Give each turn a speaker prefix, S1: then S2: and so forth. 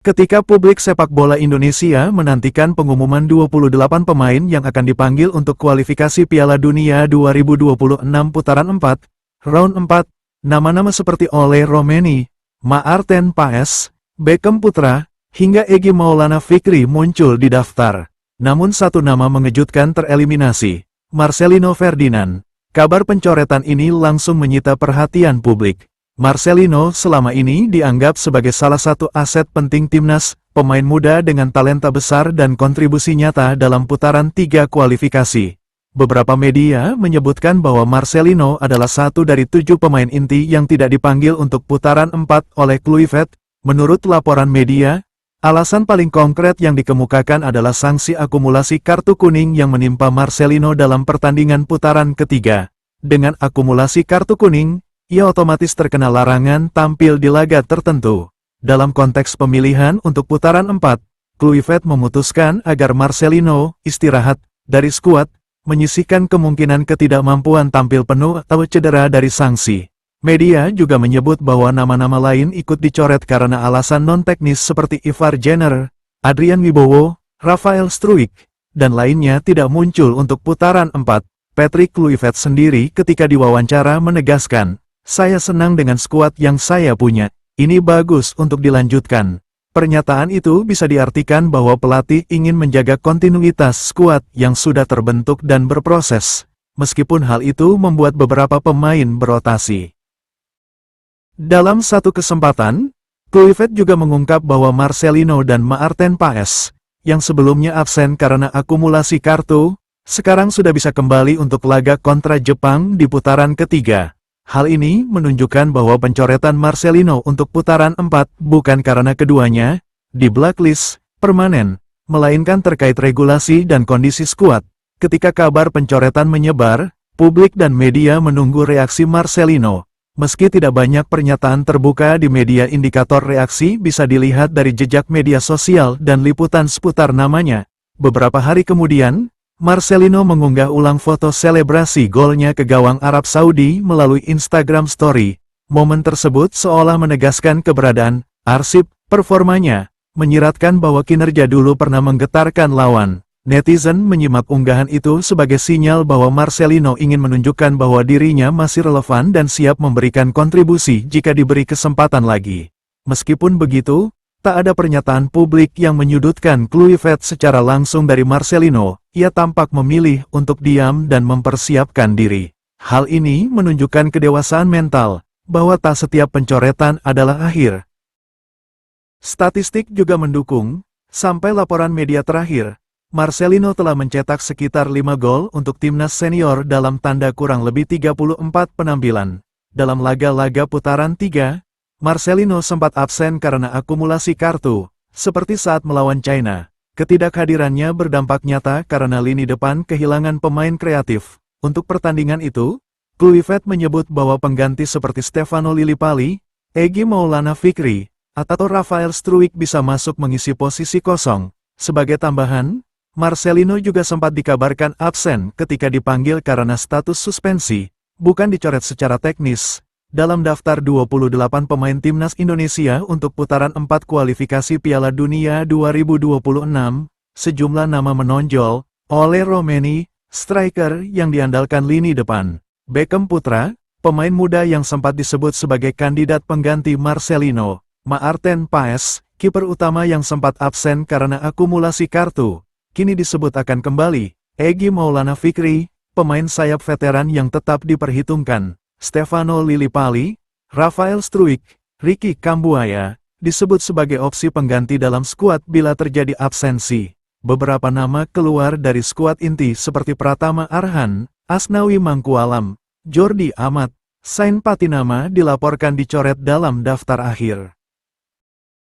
S1: Ketika publik sepak bola Indonesia menantikan pengumuman 28 pemain yang akan dipanggil untuk kualifikasi Piala Dunia 2026 putaran 4, round 4, nama-nama seperti Ole Romeni, Maarten Paes, Beckham Putra, hingga Egy Maulana Fikri muncul di daftar. Namun satu nama mengejutkan tereliminasi, Marcelino Ferdinand. Kabar pencoretan ini langsung menyita perhatian publik. Marcelino selama ini dianggap sebagai salah satu aset penting timnas, pemain muda dengan talenta besar dan kontribusi nyata dalam putaran 3 kualifikasi. Beberapa media menyebutkan bahwa Marcelino adalah satu dari 7 pemain inti yang tidak dipanggil untuk putaran 4 oleh Kluivert. Menurut laporan media, alasan paling konkret yang dikemukakan adalah sanksi akumulasi kartu kuning yang menimpa Marcelino dalam pertandingan putaran ketiga. Dengan akumulasi kartu kuning, ia otomatis terkena larangan tampil di laga tertentu. Dalam konteks pemilihan untuk putaran 4, Kluivert memutuskan agar Marcelino istirahat dari skuad, menyisihkan kemungkinan ketidakmampuan tampil penuh atau cedera dari sanksi. Media juga menyebut bahwa nama-nama lain ikut dicoret karena alasan non-teknis seperti Ivar Jenner, Adrian Wibowo, Rafael Struijk, dan lainnya tidak muncul untuk putaran 4. Patrick Kluivert sendiri ketika diwawancara menegaskan, "Saya senang dengan skuad yang saya punya. Ini bagus untuk dilanjutkan." Pernyataan itu bisa diartikan bahwa pelatih ingin menjaga kontinuitas skuad yang sudah terbentuk dan berproses, meskipun hal itu membuat beberapa pemain berotasi. Dalam satu kesempatan, Kluivert juga mengungkap bahwa Marcelino dan Maarten Paes, yang sebelumnya absen karena akumulasi kartu, sekarang sudah bisa kembali untuk laga kontra Jepang di putaran ketiga. Hal ini menunjukkan bahwa pencoretan Marcelino untuk putaran 4 bukan karena keduanya di blacklist permanen, melainkan terkait regulasi dan kondisi skuad. Ketika kabar pencoretan menyebar, publik dan media menunggu reaksi Marcelino. Meski tidak banyak pernyataan terbuka di media, indikator reaksi bisa dilihat dari jejak media sosial dan liputan seputar namanya. Beberapa hari kemudian, Marcelino mengunggah ulang foto selebrasi golnya ke gawang Arab Saudi melalui Instagram Story. Momen tersebut seolah menegaskan keberadaan arsip performanya, menyiratkan bahwa kinerja dulu pernah menggetarkan lawan. Netizen menyimak unggahan itu sebagai sinyal bahwa Marcelino ingin menunjukkan bahwa dirinya masih relevan dan siap memberikan kontribusi jika diberi kesempatan lagi. Meskipun begitu, tak ada pernyataan publik yang menyudutkan Kluivert secara langsung dari Marcelino. Ia tampak memilih untuk diam dan mempersiapkan diri. Hal ini menunjukkan kedewasaan mental, bahwa tak setiap pencoretan adalah akhir. Statistik juga mendukung, sampai laporan media terakhir, Marcelino telah mencetak sekitar 5 gol untuk timnas senior dalam tanda kurang lebih 34 penampilan. Dalam laga-laga putaran 3, Marcelino sempat absen karena akumulasi kartu, seperti saat melawan China. Ketidakhadirannya berdampak nyata karena lini depan kehilangan pemain kreatif. Untuk pertandingan itu, Kluivert menyebut bahwa pengganti seperti Stefano Lillipali, Egy Maulana Fikri, atau Rafael Struijk bisa masuk mengisi posisi kosong. Sebagai tambahan, Marcelino juga sempat dikabarkan absen ketika dipanggil karena status suspensi, bukan dicoret secara teknis. Dalam daftar 28 pemain timnas Indonesia untuk putaran 4 kualifikasi Piala Dunia 2026, sejumlah nama menonjol. Ole Romeni, striker yang diandalkan lini depan. Beckham Putra, pemain muda yang sempat disebut sebagai kandidat pengganti Marcelino. Maarten Paes, kiper utama yang sempat absen karena akumulasi kartu, kini disebut akan kembali. Egy Maulana Fikri, pemain sayap veteran yang tetap diperhitungkan. Stefano Lillipali, Rafael Struijk, Ricky Kambuaya, disebut sebagai opsi pengganti dalam skuad bila terjadi absensi. Beberapa nama keluar dari skuad inti seperti Pratama Arhan, Asnawi Mangkualam, Jordi Amat, Sain Patinama dilaporkan dicoret dalam daftar akhir.